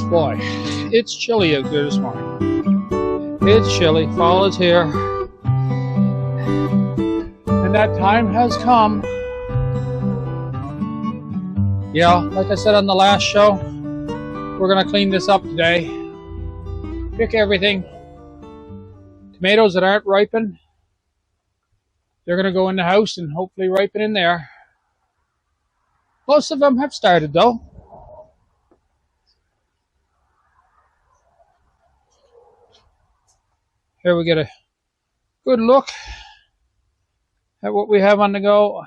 Boy, it's chilly out there this morning. It's chilly. Fall is here. And that time has come. Yeah, like I said on the last show, we're going to clean this up today. Pick everything. Tomatoes that aren't ripened, they're going to go in the house and hopefully ripen in there. Most of them have started though. Here we get a good look at what we have on the go.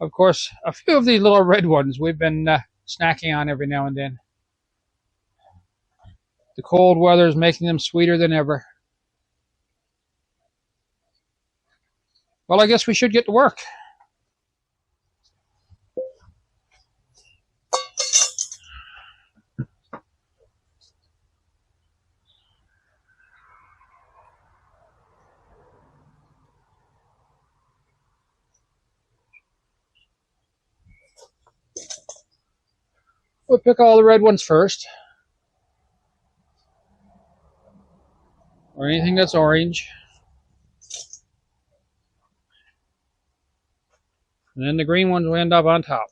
Of course, a few of these little red ones we've been snacking on every now and then. The cold weather is making them sweeter than ever. Well, I guess we should get to work. We'll pick all the red ones first. Or anything that's orange. And then the green ones will end up on top.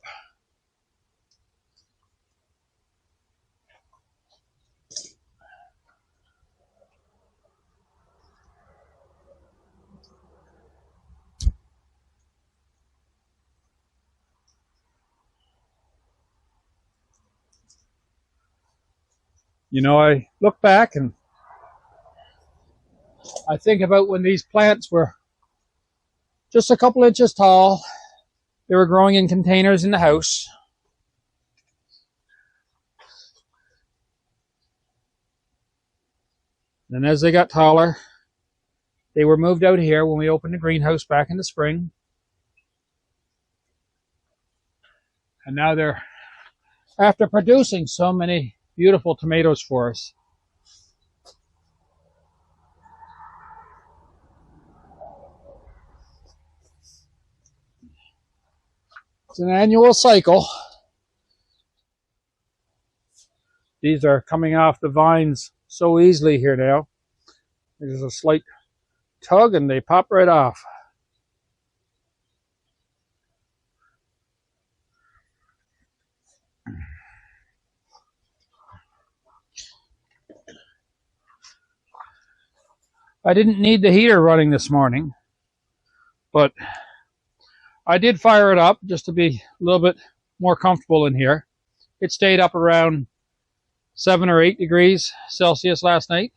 You know, I look back and I think about when these plants were just a couple inches tall. They were growing in containers in the house. Then as they got taller, they were moved out here when we opened the greenhouse back in the spring. And now they're, after producing so many beautiful tomatoes for us, it's an annual cycle. These are coming off the vines so easily here now. There's a slight tug and they pop right off. I didn't need the heater running this morning, but I did fire it up just to be a little bit more comfortable in here. It stayed up around 7 or 8 degrees Celsius last night.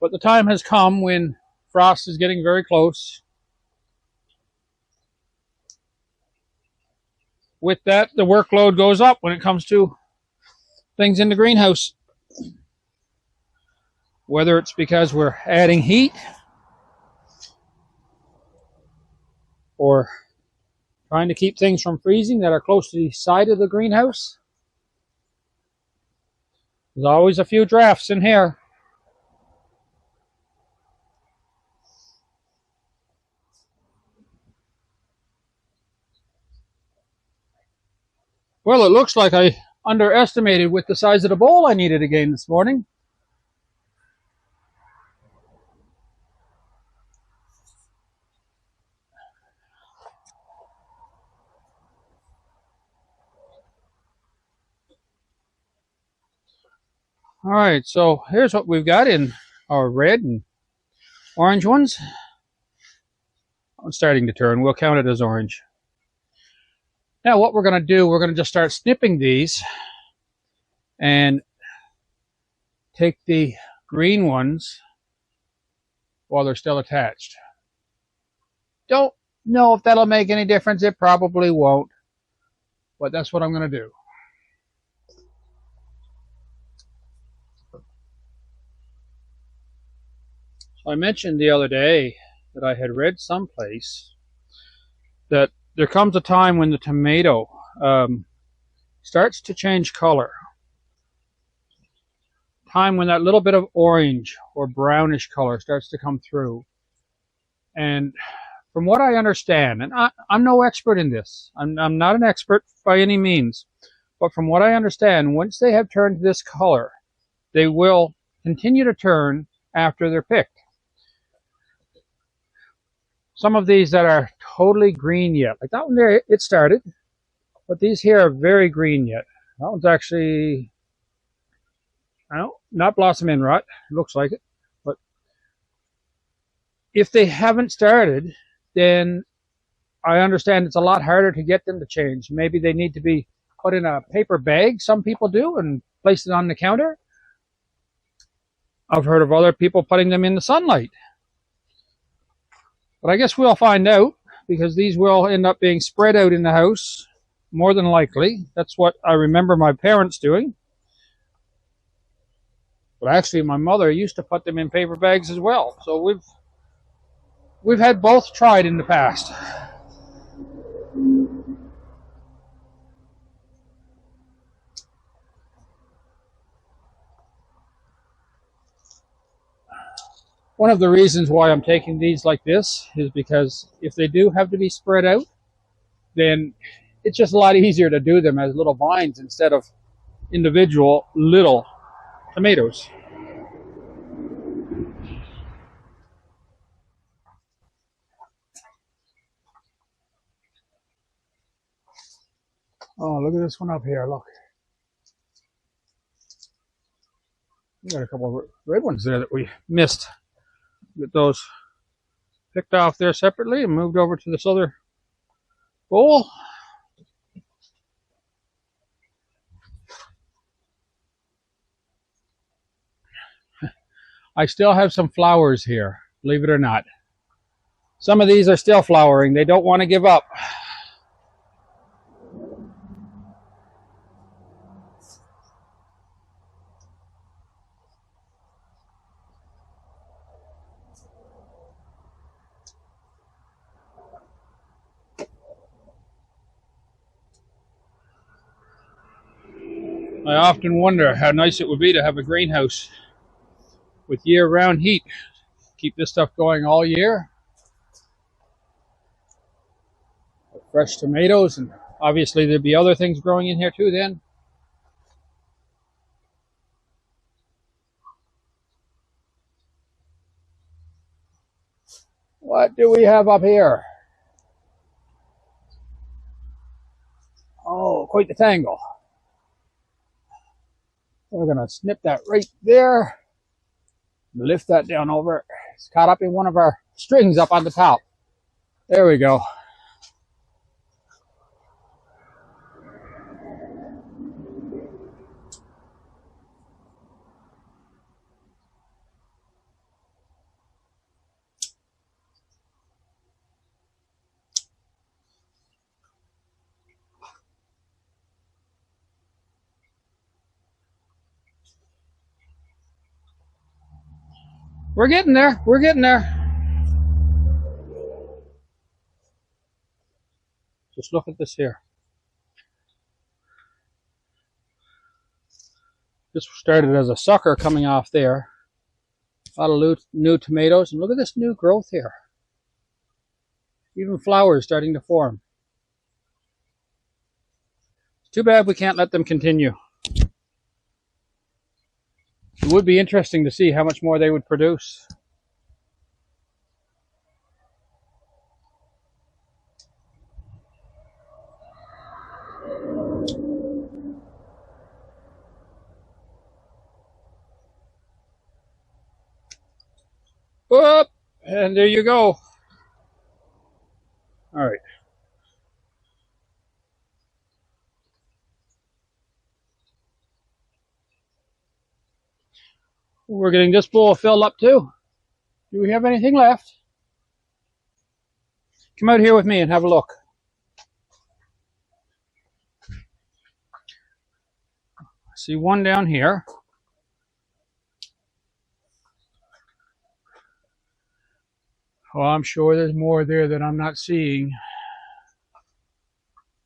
But the time has come when frost is getting very close. With that, the workload goes up when it comes to things in the greenhouse. Whether it's because we're adding heat or trying to keep things from freezing that are close to the side of the greenhouse. There's always a few drafts in here. Well, it looks like I underestimated with the size of the bowl I needed again this morning. All right, so here's what we've got in our red and orange ones. I'm starting to turn. We'll count it as orange. Now what we're going to do, we're going to just start snipping these and take the green ones while they're still attached. Don't know if that'll make any difference. It probably won't, but that's what I'm going to do. So I mentioned the other day that I had read someplace that there comes a time when the tomato starts to change color. Time when that little bit of orange or brownish color starts to come through. And from what I understand, and I'm no expert in this, I'm not an expert by any means, but from what I understand, once they have turned this color, they will continue to turn after they're picked. Some of these that are totally green yet, like that one there, it started, but these here are very green yet. That one's actually, I don't, not blossom end rot, it looks like it, but if they haven't started, then I understand it's a lot harder to get them to change. Maybe they need to be put in a paper bag, some people do, and placed it on the counter. I've heard of other people putting them in the sunlight. But I guess we'll find out, because these will end up being spread out in the house, more than likely. That's what I remember my parents doing. But actually, my mother used to put them in paper bags as well. So we've had both tried in the past. One of the reasons why I'm taking these like this is because if they do have to be spread out, then it's just a lot easier to do them as little vines instead of individual little tomatoes. Oh, look at this one up here, look. We got a couple of red ones there that we missed. Get those picked off there separately and moved over to this other bowl. I still have some flowers here, believe it or not. Some of these are still flowering. They don't want to give up. I often wonder how nice it would be to have a greenhouse with year-round heat. Keep this stuff going all year. Fresh tomatoes, and obviously there'd be other things growing in here too then. What do we have up here? Oh, quite the tangle. We're going to snip that right there. Lift that down over. It's caught up in one of our strings up on the top. There we go. We're getting there. We're getting there. Just look at this here. This started as a sucker coming off there. A lot of new tomatoes. And look at this new growth here. Even flowers starting to form. Too bad we can't let them continue. It would be interesting to see how much more they would produce. Whoop! And there you go. All right. We're getting this bowl filled up too. Do we have anything left? Come out here with me and have a look. I see one down here. Oh, I'm sure there's more there that I'm not seeing.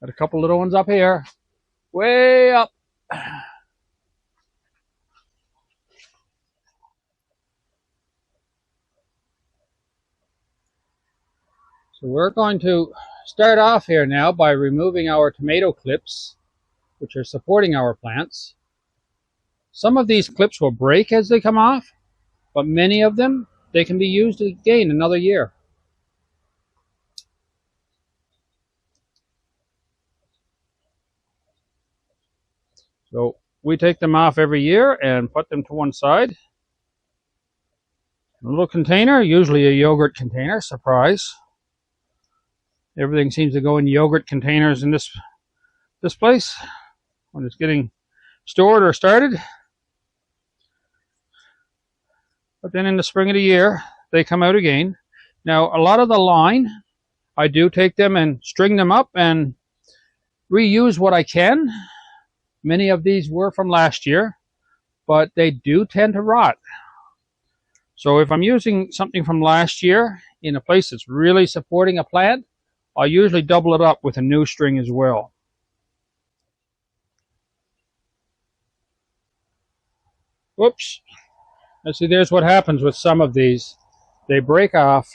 Got a couple little ones up here. Way up. So we're going to start off here now by removing our tomato clips, which are supporting our plants. Some of these clips will break as they come off, but many of them, they can be used again another year. So we take them off every year and put them to one side. A little container, usually a yogurt container, surprise. Everything seems to go in yogurt containers in this place when it's getting stored or started. But then in the spring of the year, they come out again. Now, a lot of the line, I do take them and string them up and reuse what I can. Many of these were from last year, but they do tend to rot. So if I'm using something from last year in a place that's really supporting a plant, I'll usually double it up with a new string as well. Whoops. Let's see, there's what happens with some of these. They break off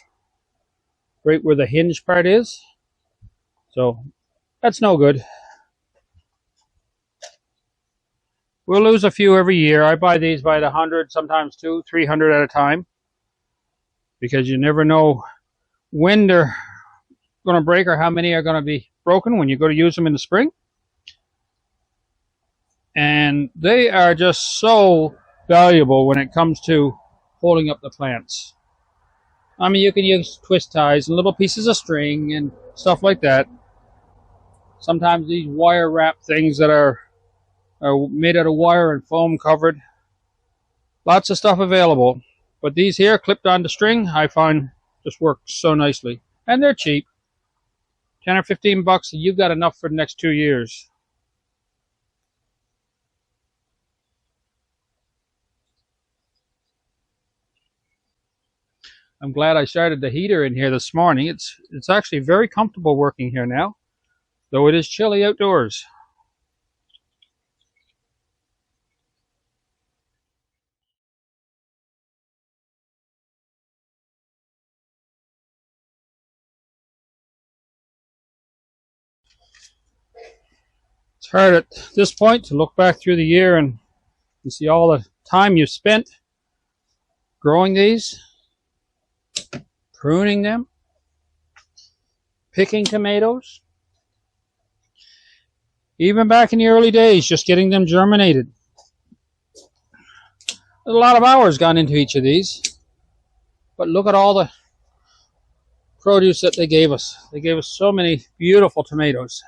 right where the hinge part is. So that's no good. We'll lose a few every year. I buy these by the 100, sometimes 200, 300 at a time, because you never know when they're going to break or how many are going to be broken when you go to use them in the spring. And they are just so valuable when it comes to holding up the plants. I mean, you can use twist ties and little pieces of string and stuff like that. Sometimes these wire wrap things that are made out of wire and foam covered. Lots of stuff available. But these here, clipped onto string, I find just work so nicely. And they're cheap. 10 or 15 bucks, and you've got enough for the next 2 years. I'm glad I started the heater in here this morning. It's actually very comfortable working here now, though it is chilly outdoors. It's hard at this point to look back through the year and you see all the time you've spent growing these, pruning them, picking tomatoes, even back in the early days, just getting them germinated. There's a lot of hours gone into each of these, but look at all the produce that they gave us. They gave us so many beautiful tomatoes.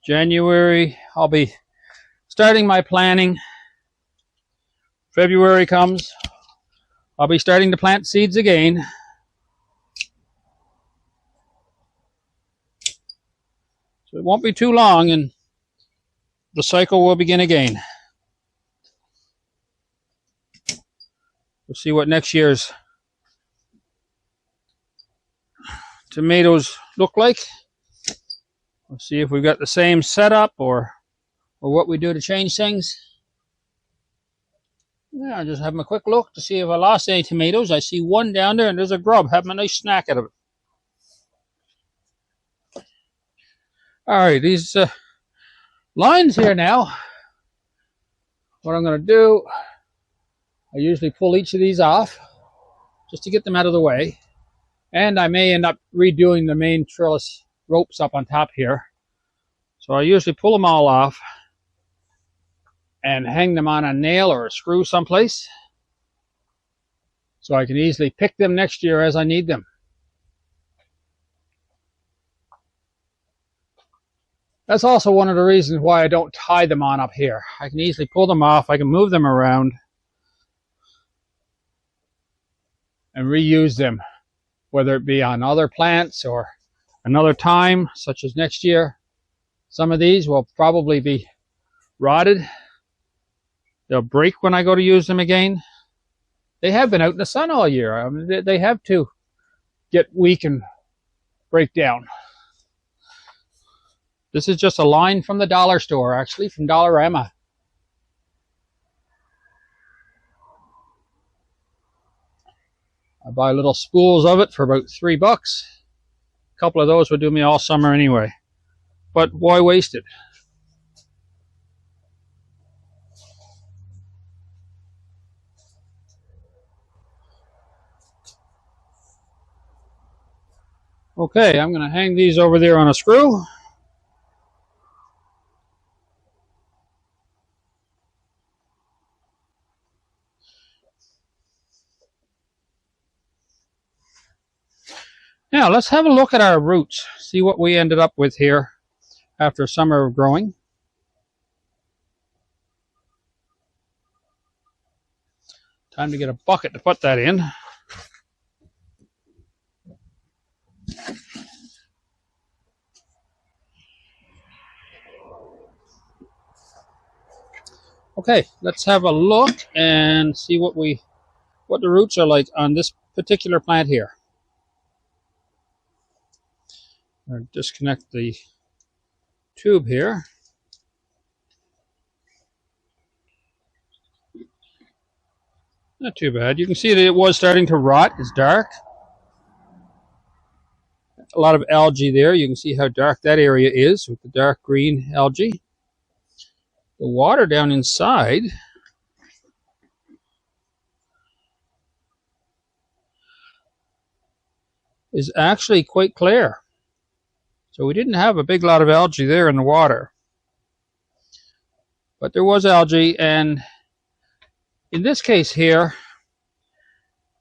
January, I'll be starting my planning. February comes, I'll be starting to plant seeds again. So it won't be too long and the cycle will begin again. We'll see what next year's tomatoes look like. We'll see if we've got the same setup or what we do to change things. Yeah, I'll just have a quick look to see if I lost any tomatoes. I see one down there and there's a grub having a nice snack out of it. Alright, these lines here now, what I'm going to do, I usually pull each of these off just to get them out of the way. And I may end up redoing the main trellis ropes up on top here. So I usually pull them all off and hang them on a nail or a screw someplace so I can easily pick them next year as I need them. That's also one of the reasons why I don't tie them on up here. I can easily pull them off, I can move them around and reuse them, whether it be on other plants or another time, such as next year. Some of these will probably be rotted. They'll break when I go to use them again. They have been out in the sun all year. I mean, they have to get weak and break down. This is just a line from the dollar store, actually, from Dollarama. buy little spools of it for about $3. A couple of those would do me all summer anyway. But why waste it? Okay, I'm going to hang these over there on a screw. Now, let's have a look at our roots, see what we ended up with here after summer of growing. Time to get a bucket to put that in. Okay, let's have a look and see what the roots are like on this particular plant here. I'll disconnect the tube here. Not too bad. You can see that it was starting to rot. It's dark. A lot of algae there. You can see how dark that area is with the dark green algae. The water down inside is actually quite clear. So we didn't have a big lot of algae there in the water. But there was algae, and in this case here,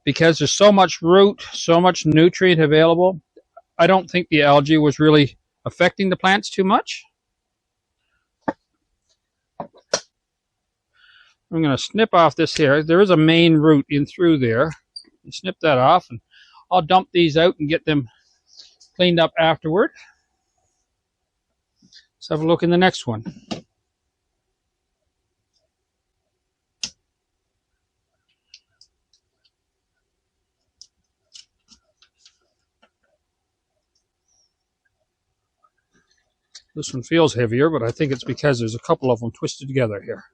because there's so much root, so much nutrient available, I don't think the algae was really affecting the plants too much. I'm going to snip off this here. There is a main root in through there. Snip that off, and I'll dump these out and get them cleaned up afterward. Let's have a look in the next one. This one feels heavier, but I think it's because there's a couple of them twisted together here.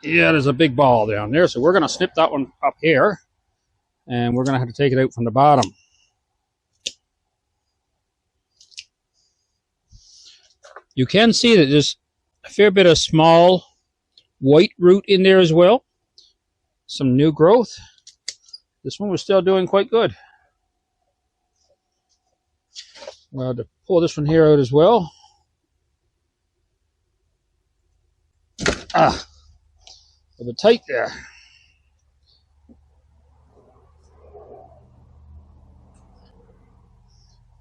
Yeah, there's a big ball down there, so we're going to snip that one up here, and we're going to have to take it out from the bottom. You can see that there's a fair bit of small white root in there as well. Some new growth. This one was still doing quite good. Well, to pull this one here out as well. A bit tight there.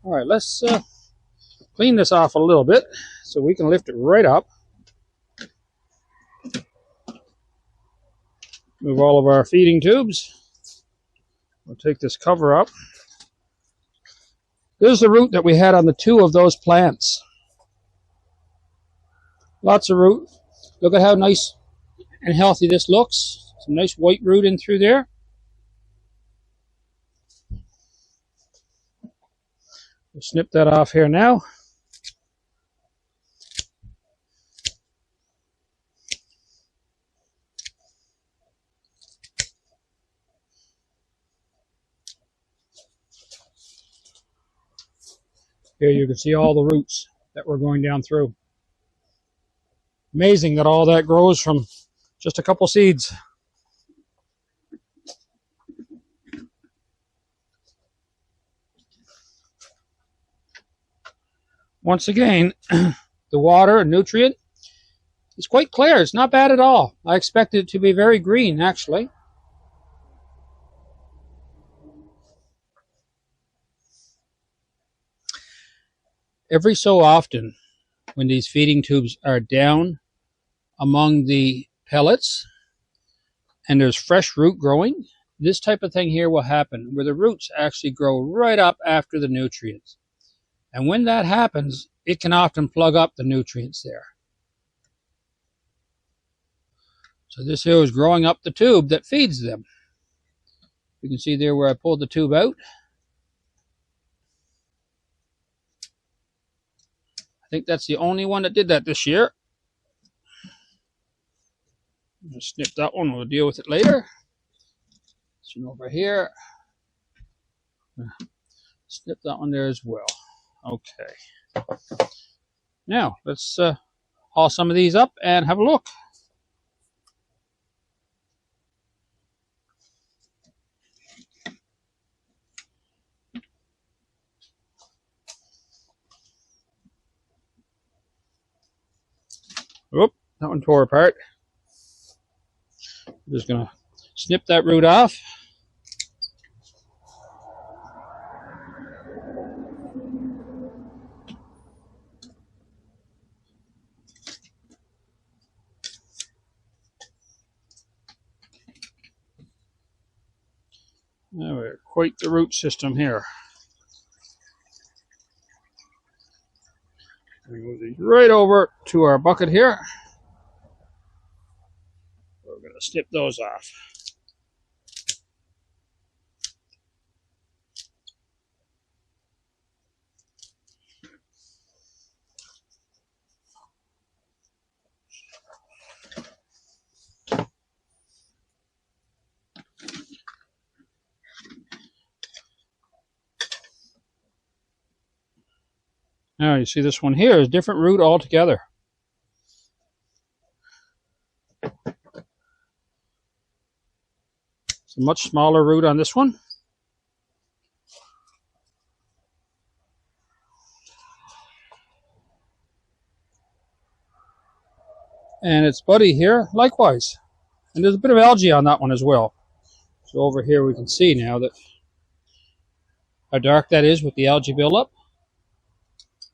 All right, let's clean this off a little bit so we can lift it right up. Move all of our feeding tubes. We'll take this cover up. There's the root that we had on the two of those plants. Lots of root. Look at how nice and healthy this looks. Some nice white root in through there. We'll snip that off here now. Here you can see all the roots that we're going down through. Amazing that all that grows from just a couple seeds. Once again, the water and nutrient is quite clear. It's not bad at all. I expected it to be very green, actually. Every so often, when these feeding tubes are down among the pellets and there's fresh root growing, this type of thing here will happen, where the roots actually grow right up after the nutrients. And when that happens, it can often plug up the nutrients there. So this here is growing up the tube that feeds them. You can see there where I pulled the tube out. I think that's the only one that did that this year. I'm gonna snip that one. We'll deal with it later. This one over here. Snip that one there as well. Okay. Now let's haul some of these up and have a look. Oop, that one tore apart. I'm just gonna snip that root off. Now we're quite the root system here. We move these right over to our bucket here. We're going to snip those off. Now you see this one here is different root altogether. It's a much smaller root on this one. And its buddy here, likewise. And there's a bit of algae on that one as well. So over here we can see now that how dark that is with the algae buildup.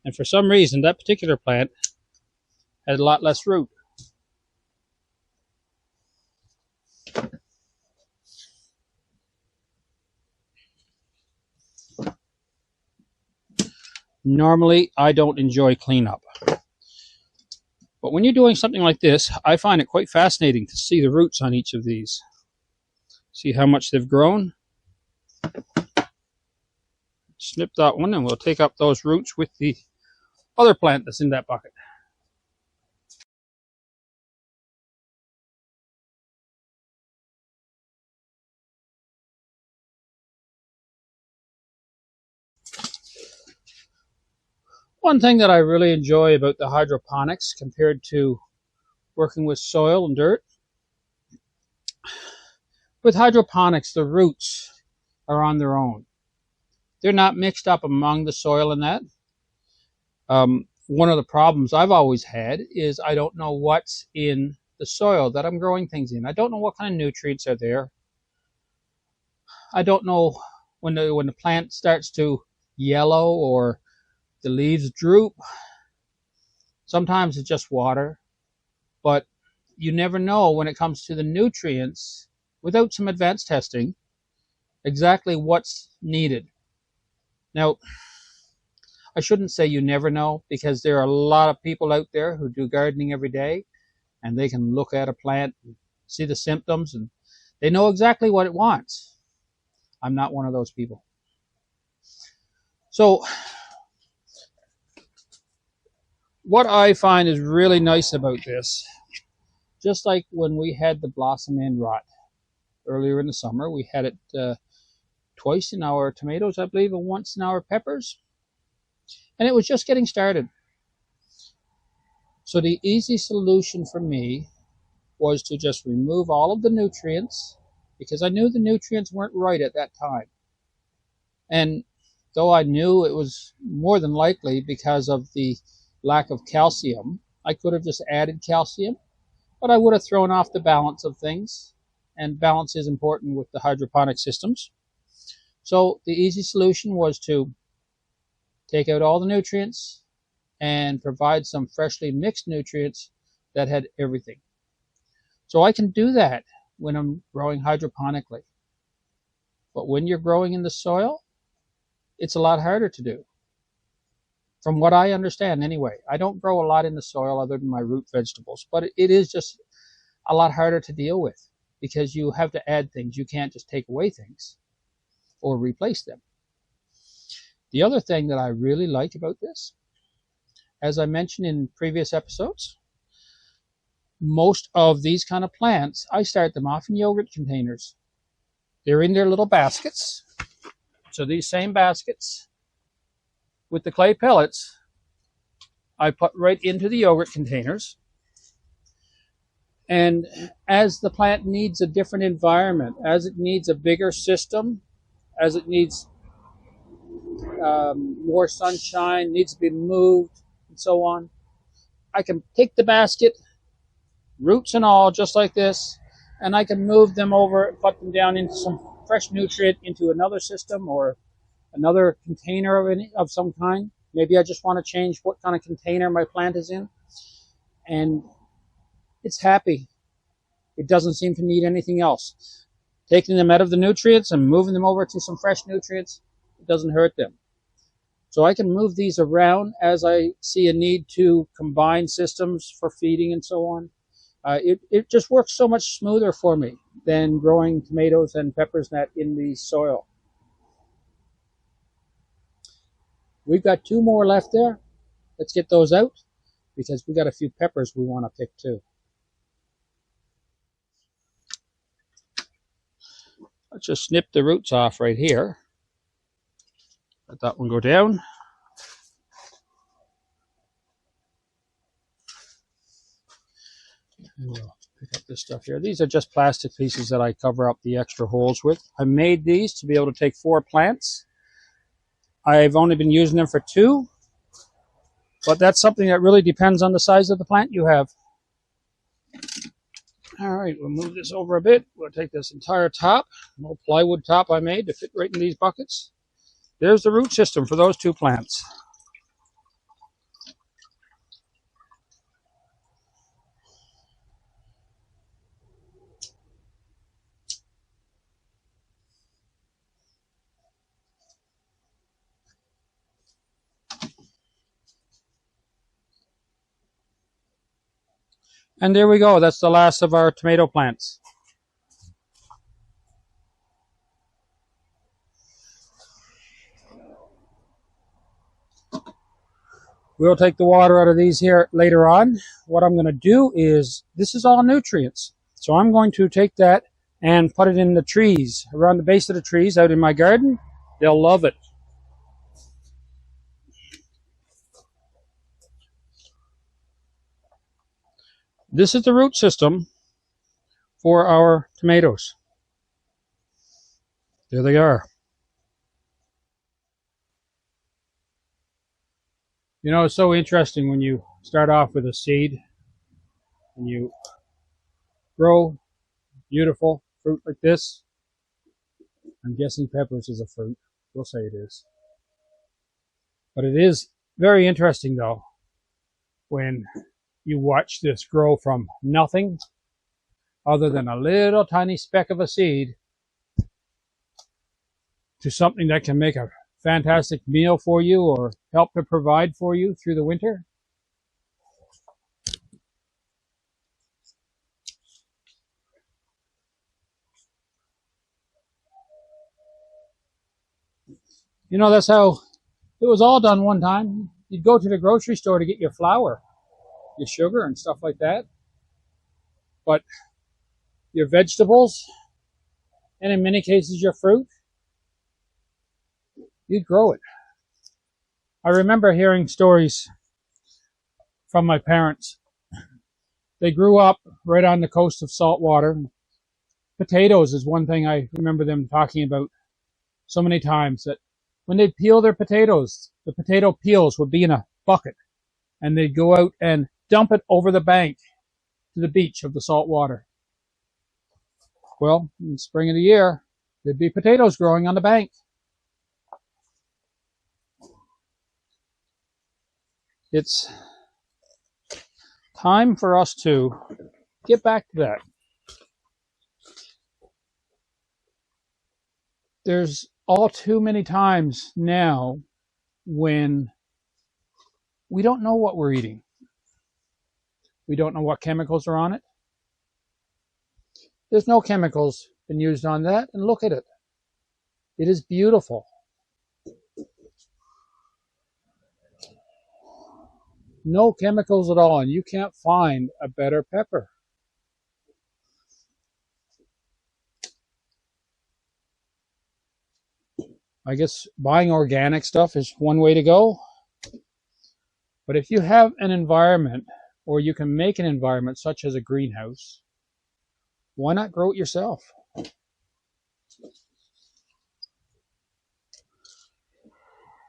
And for some reason, that particular plant had a lot less root. Normally, I don't enjoy cleanup. But when you're doing something like this, I find it quite fascinating to see the roots on each of these. See how much they've grown? Snip that one and we'll take up those roots with the other plant that's in that bucket. One thing that I really enjoy about the hydroponics compared to working with soil and dirt, with hydroponics the roots are on their own. They're not mixed up among the soil and that. One of the problems I've always had is I don't know what's in the soil that I'm growing things in. I don't know what kind of nutrients are there. I don't know when the plant starts to yellow or the leaves droop. Sometimes it's just water, but you never know when it comes to the nutrients without some advanced testing exactly what's needed. Now, I shouldn't say you never know, because there are a lot of people out there who do gardening every day and they can look at a plant and see the symptoms and they know exactly what it wants. I'm not one of those people. So what I find is really nice about this, just like when we had the blossom end rot earlier in the summer, we had it twice in our tomatoes, I believe, and once in our peppers. And it was just getting started. So the easy solution for me was to just remove all of the nutrients, because I knew the nutrients weren't right at that time. And though I knew it was more than likely because of the lack of calcium, I could have just added calcium, but I would have thrown off the balance of things. And balance is important with the hydroponic systems. So the easy solution was to take out all the nutrients and provide some freshly mixed nutrients that had everything. So I can do that when I'm growing hydroponically. But when you're growing in the soil, it's a lot harder to do. From what I understand anyway. I don't grow a lot in the soil other than my root vegetables, but it is just a lot harder to deal with because you have to add things. You can't just take away things or replace them. The other thing that I really like about this, as I mentioned in previous episodes, most of these kind of plants, I start them off in yogurt containers. They're in their little baskets. So these same baskets with the clay pellets, I put right into the yogurt containers. And as the plant needs a different environment, as it needs a bigger system, as it needs more sunshine, needs to be moved, and so on, I can take the basket, roots and all, just like this, and I can move them over, put them down into some fresh nutrient into another system or another container of some kind. Maybe I just want to change what kind of container my plant is in. And it's happy. It doesn't seem to need anything else. Taking them out of the nutrients and moving them over to some fresh nutrients, it doesn't hurt them. So I can move these around as I see a need to combine systems for feeding and so on. It just works so much smoother for me than growing tomatoes and peppers in the soil. We've got 2 more left there. Let's get those out because we've got a few peppers we want to pick too. Let's just snip the roots off right here. Let that one go down. And we'll pick up this stuff here. These are just plastic pieces that I cover up the extra holes with. I made these to be able to take 4 plants. I've only been using them for 2, but that's something that really depends on the size of the plant you have. All right, we'll move this over a bit. We'll take this entire top, little plywood top I made to fit right in these buckets. There's the root system for those 2 plants. And there we go. That's the last of our tomato plants. We'll take the water out of these here later on. What I'm going to do is, this is all nutrients. So I'm going to take that and put it in the trees, around the base of the trees out in my garden. They'll love it. This is the root system for our tomatoes. There they are. You know, it's so interesting when you start off with a seed and you grow beautiful fruit like this. I'm guessing peppers is a fruit. We'll say it is. But it is very interesting, though, when you watch this grow from nothing other than a little tiny speck of a seed to something that can make a fantastic meal for you or help to provide for you through the winter. You know, that's how it was all done one time. You'd go to the grocery store to get your flour, your sugar and stuff like that. But your vegetables, and in many cases your fruit, you'd grow it. I remember hearing stories from my parents. They grew up right on the coast of salt water. Potatoes is one thing I remember them talking about so many times, that when they'd peel their potatoes, the potato peels would be in a bucket, and they'd go out and dump it over the bank to the beach of the salt water. Well, in the spring of the year, there'd be potatoes growing on the bank. It's time for us to get back to that. There's all too many times now when we don't know what we're eating. We don't know what chemicals are on it. There's no chemicals been used on that, and look at it. It is beautiful. No chemicals at all, and you can't find a better pepper. I guess buying organic stuff is one way to go. But if you have an environment, or you can make an environment such as a greenhouse, why not grow it yourself?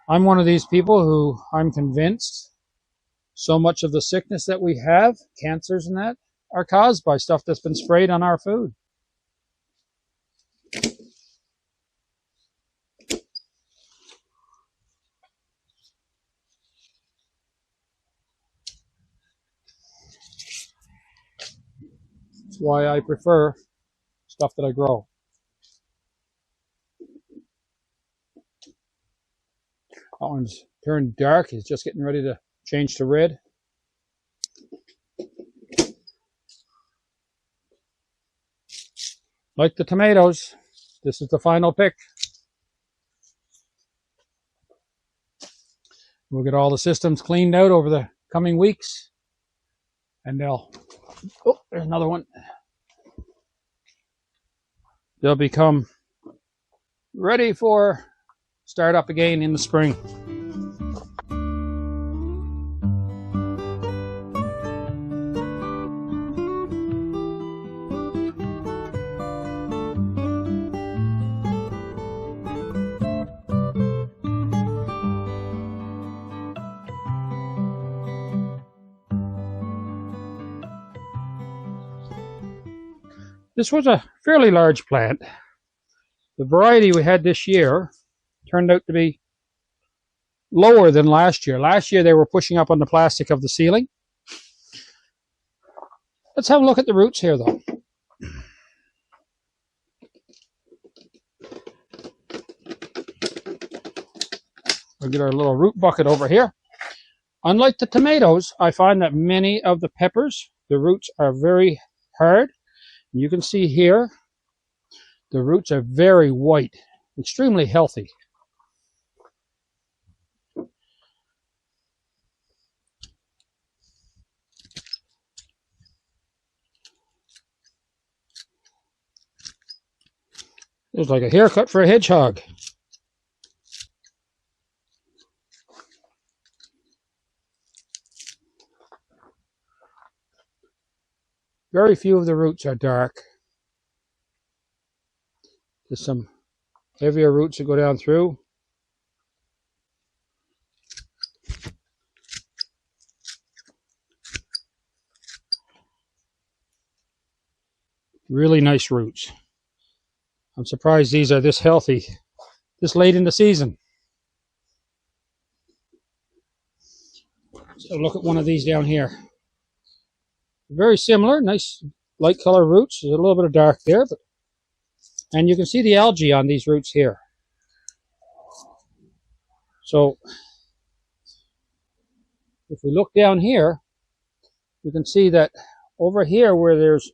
I'm one of these people who I'm convinced so much of the sickness that we have, cancers and that, are caused by stuff that's been sprayed on our food. That's why I prefer stuff that I grow. That one's turned dark. He's just getting ready to change to red. Like the tomatoes, this is the final pick. We'll get all the systems cleaned out over the coming weeks, and they'll, oh, there's another one. They'll become ready for start up again in the spring. This was a fairly large plant. The variety we had this year turned out to be lower than last year. Last year they were pushing up on the plastic of the ceiling. Let's have a look at the roots here though. We'll get our little root bucket over here. Unlike the tomatoes, I find that many of the peppers, the roots are very hard. You can see here, the roots are very white, extremely healthy. It's like a haircut for a hedgehog. Very few of the roots are dark. There's some heavier roots that go down through. Really nice roots. I'm surprised these are this healthy this late in the season. So look at one of these down here. Very similar, nice light color roots. There's a little bit of dark there, but and you can see the algae on these roots here. So if we look down here, you can see that over here where there's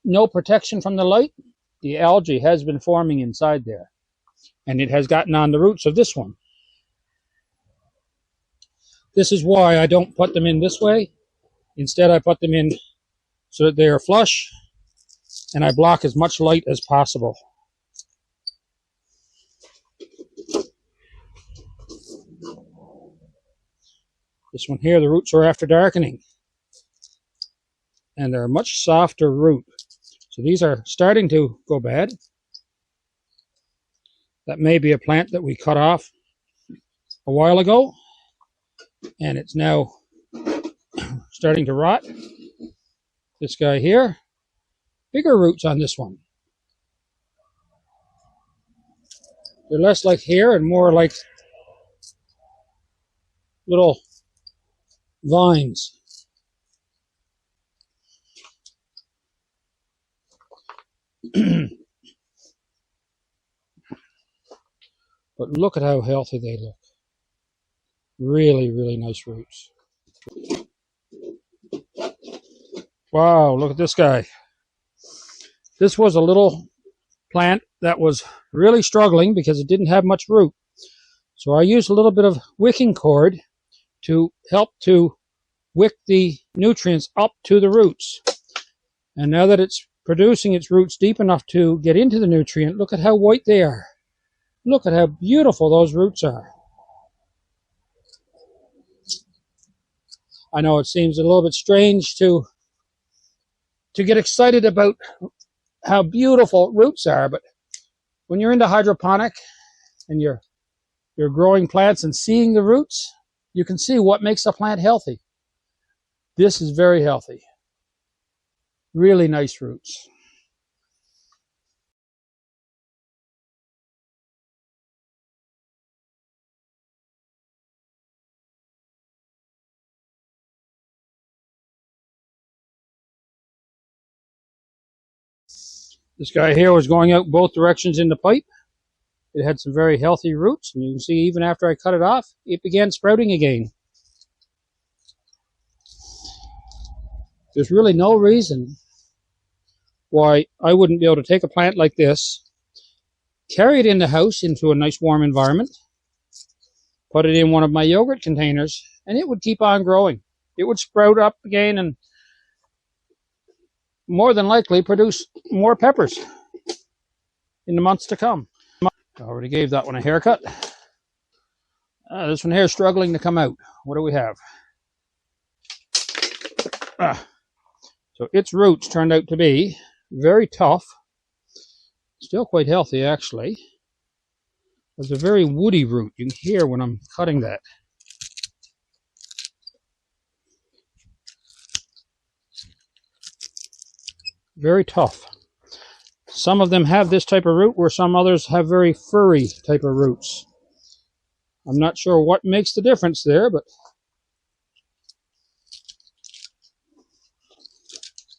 no protection from the light, the algae has been forming inside there, and it has gotten on the roots of this one. This is why I don't put them in this way. Instead, I put them in so that they are flush, and I block as much light as possible. This one here, the roots are after darkening, and they're a much softer root. So these are starting to go bad. That may be a plant that we cut off a while ago, and it's now starting to rot. This guy here, bigger roots on this one. They're less like hair and more like little vines. But look at how healthy they look. Really, really nice roots. Wow, look at this guy. This was a little plant that was really struggling because it didn't have much root. So I used a little bit of wicking cord to help to wick the nutrients up to the roots. And now that it's producing its roots deep enough to get into the nutrient, look at how white they are. Look at how beautiful those roots are. I know it seems a little bit strange to get excited about how beautiful roots are, but when you're into hydroponic and you're growing plants and seeing the roots, you can see what makes a plant healthy. This is very healthy. Really nice roots. This guy here was going out both directions in the pipe. It had some very healthy roots, and you can see even after I cut it off, it began sprouting again. There's really no reason why I wouldn't be able to take a plant like this, carry it in the house into a nice warm environment, put it in one of my yogurt containers, and it would keep on growing. It would sprout up again and more than likely produce more peppers in the months to come. I already gave that one a haircut. This one here is struggling to come out. What do we have? So its roots turned out to be very tough. Still quite healthy, actually. It's a very woody root. You can hear when I'm cutting that. Very tough. Some of them have this type of root, where some others have very furry type of roots. I'm not sure what makes the difference there, but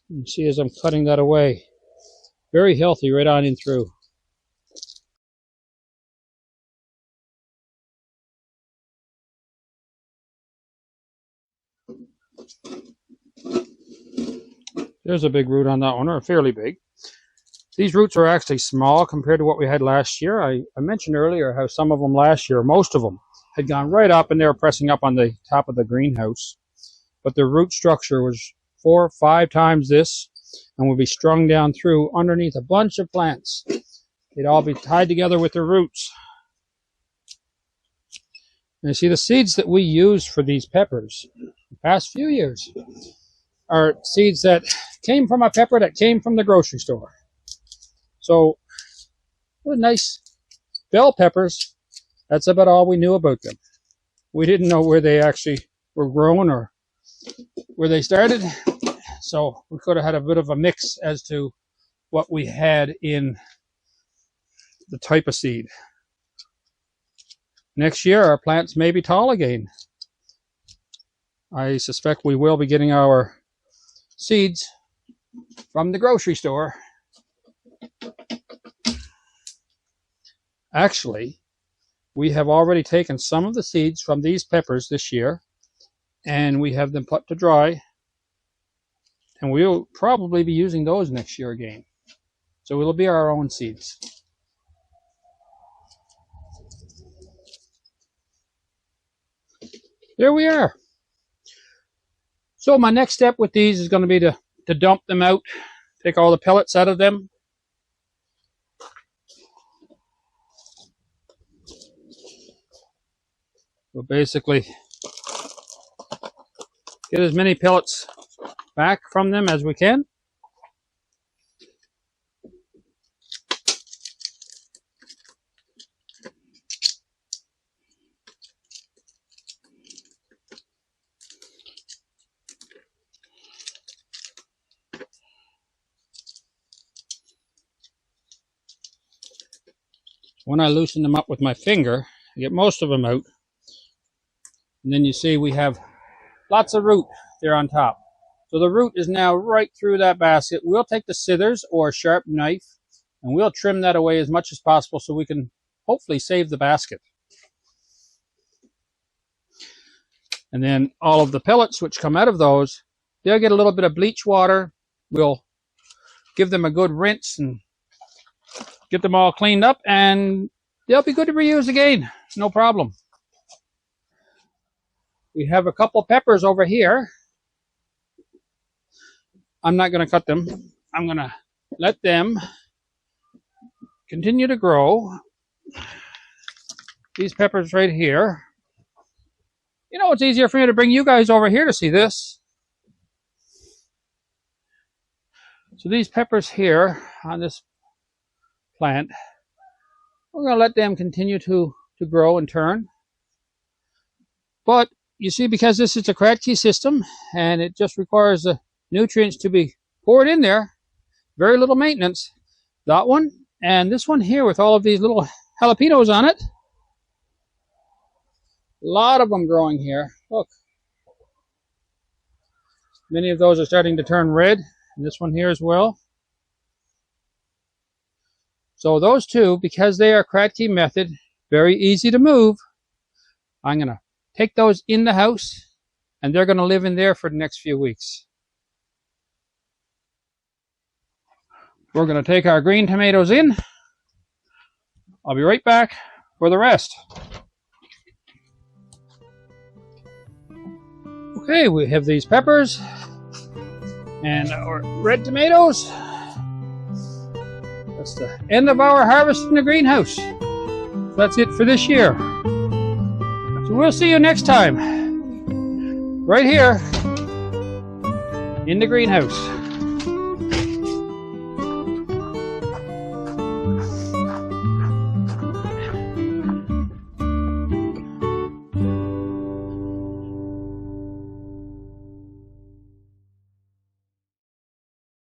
you can see as I'm cutting that away. Very healthy right on in through. There's a big root on that one, or fairly big. These roots are actually small compared to what we had last year. I mentioned earlier how some of them last year, most of them, had gone right up and they were pressing up on the top of the greenhouse. But the root structure was 4 or 5 times this and would be strung down through underneath a bunch of plants. They'd all be tied together with their roots. And you see the seeds that we use for these peppers the past few years are seeds that came from a pepper that came from the grocery store. So, nice bell peppers, that's about all we knew about them. We didn't know where they actually were grown or where they started, so we could have had a bit of a mix as to what we had in the type of seed. Next year, our plants may be tall again. I suspect we will be getting our seeds from the grocery store. Actually, we have already taken some of the seeds from these peppers this year, and we have them put to dry, and we'll probably be using those next year again. So it'll be our own seeds. There we are. So my next step with these is going to be to dump them out, take all the pellets out of them. We'll basically get as many pellets back from them as we can. When I loosen them up with my finger, I get most of them out. And then you see we have lots of root there on top. So the root is now right through that basket. We'll take the scissors or a sharp knife and we'll trim that away as much as possible so we can hopefully save the basket. And then all of the pellets which come out of those, they'll get a little bit of bleach water. We'll give them a good rinse and get them all cleaned up, and they'll be good to reuse again. No problem. We have a couple peppers over here. I'm not going to cut them. I'm going to let them continue to grow. these peppers right here. You know, it's easier for me to bring you guys over here to see this. So these peppers here on this plant, we're going to let them continue to grow and turn. But you see, because this is a Kratky system and it just requires the nutrients to be poured in there, very little maintenance. That one and this one here with all of these little jalapenos on it. A lot of them growing here. Look. Many of those are starting to turn red. And this one here as well. So those two, because they are Kratky method, very easy to move, I'm going to take those in the house and they're going to live in there for the next few weeks. We're going to take our green tomatoes in. I'll be right back for the rest. Okay, we have these peppers and our red tomatoes. That's the end of our harvest in the greenhouse. That's it for this year. So we'll see you next time, right here in the greenhouse.